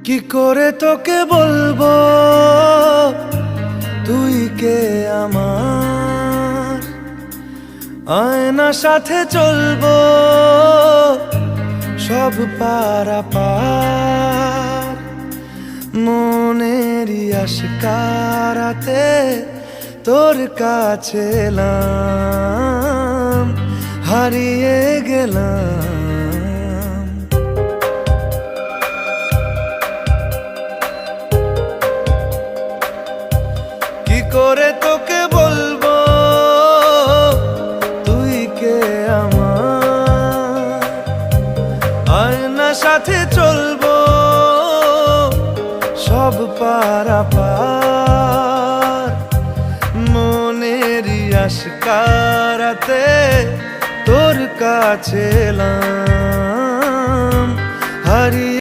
কি করে তোকে বলবো তুই কে আমার, আয়না সাথে চলবো সব পারাপার, মনেরই আশকারাতে তোর কাছে এলাম, হারিয়ে গেলাম। কি করে তোকে বলবো তুই কে আমার, আয়না সাথে চলবো সব পারাপার, মনেরই আশকারাতে তোর কাছে এলাম, হারিয়ে